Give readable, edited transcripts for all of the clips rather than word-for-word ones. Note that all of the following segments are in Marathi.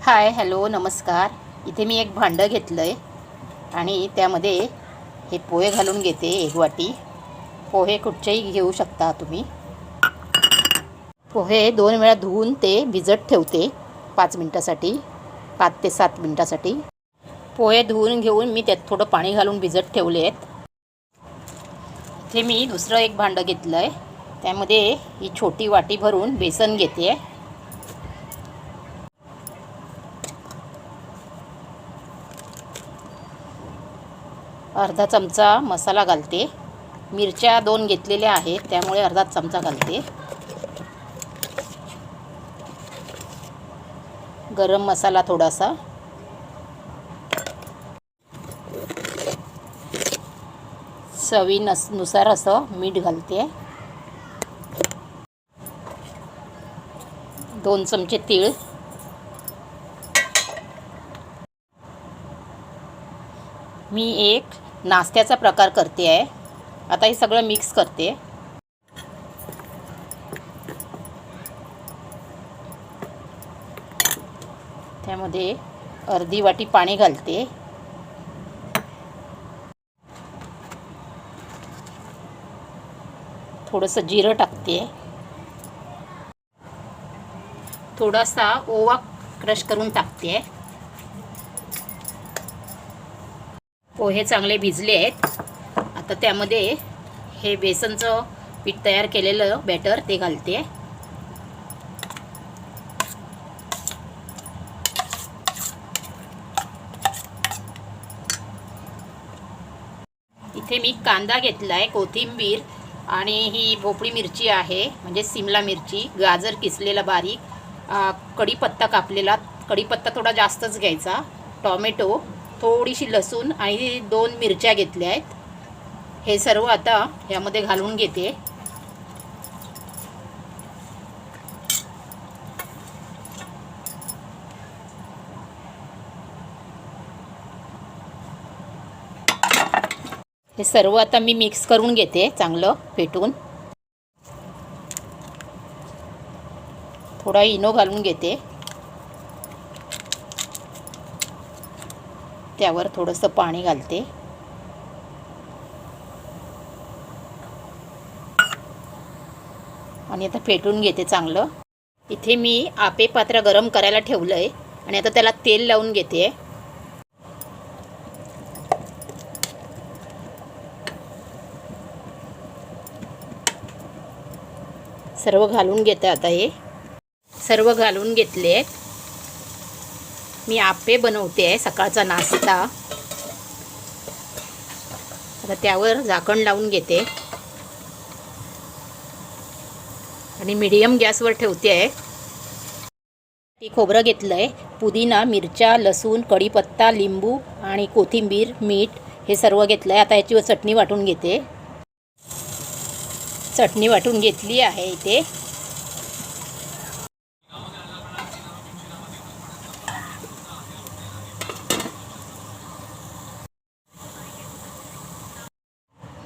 हाय हॅलो नमस्कार. इथे मी एक भांडं घेतलं आहे आणि त्यामध्ये हे पोहे घालून घेते. एक वाटी पोहे कुठचेही घेऊ शकता तुम्ही. पोहे 2 वेळा धुवून ते भिजत ठेवते 5 मिनटासाठी, 5 ते 7 मिनटासाठी. पोहे धुवून घेऊन मी त्यात थोडं पाणी घालून भिजत ठेवले आहेत. इथे मी दुसरं एक भांडं घेतलं आहे. त्यामध्ये ही छोटी वाटी भरून बेसन घेते. अर्धा चमचा मसाला घालते. मिरच्या 2 घेतलेल्या आहेत त्यामुळे अर्धा चमचा घालते. गरम मसाला थोडासा, चवीनुसार असं मीठ घालते. 2 चमचे तीळ, मी एक नाश्त्याचा प्रकार करते आहे. आता हे सगळं मिक्स करते. त्यामध्ये अर्धी वाटी पाणी घालते. थोडंसं जिरं टाकते. थोडासा ओवा क्रश करून टाकते. पोहे चांगले भिजले आहेत. आता त्यामध्ये हे बेसनचं पीठ तयार केलेलं बॅटर ते घालते. इथे मी कांदा घेतला आहे, कोथिंबीर आणि ही भोपळी मिरची आहे म्हणजे सिमला मिरची, गाजर किसलेला बारीक, कढीपत्ता कापलेला, कढीपत्ता थोडा जास्तच घ्यायचा, टोमॅटो, थोडीशी लसूण आणि 2 मिरच्या घेतल्या आहेत. हे सर्व आता यामध्ये घालून घेते. हे सर्व आता मी मिक्स करून घेते चांगलं फेटून. थोडा इनो घालून घेते. त्यावर थोडंसं पाणी घालते. आणि आता फेटून घेते चांगलं. इथे मी आपे पात्र गरम करायला ठेवलं आहे आणि आता त्याला तेल लावून घेते. सर्व घालून घेते. आता हे सर्व घालून घेतले. मी आप्पे बनवते आहे, सकाळचा नाश्ता. आता त्यावर झाकण लावून घेते आणि मीडियम गॅसवर ठेवते आहे. खोबरं घेतलं आहे, पुदिना, मिरच्या, लसूण, कढीपत्ता, लिंबू आणि कोथिंबीर, मीठ हे सर्व घेतलं आहे. आता याची चटणी वाटून घेते. चटणी वाटून घेतली आहे इथे.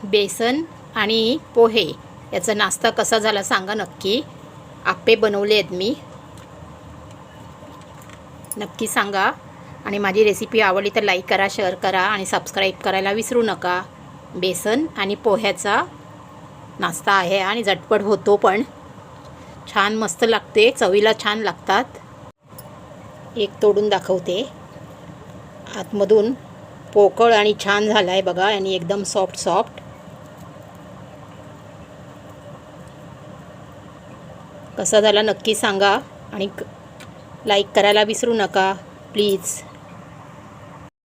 बेसन आणि पोहे याचा नाश्ता कसा झाला सांगा नक्की. आप्पे बनवले आहेत मी, नक्की सांगा. आणि माझी रेसिपी आवडली तर लाईक करा, शेअर करा आणि सबस्क्राईब करायला विसरू नका. बेसन आणि पोह्याचा नाश्ता आहे आणि झटपट होतो पण छान मस्त लागते, चवीला छान लागतात. एक तोडून दाखवते. आतमधून पोकळ आणि छान झाला आहे बघा आणि एकदम सॉफ्ट. कसा झाला नक्की सांगा आणि लाईक करायला विसरू नका प्लीज.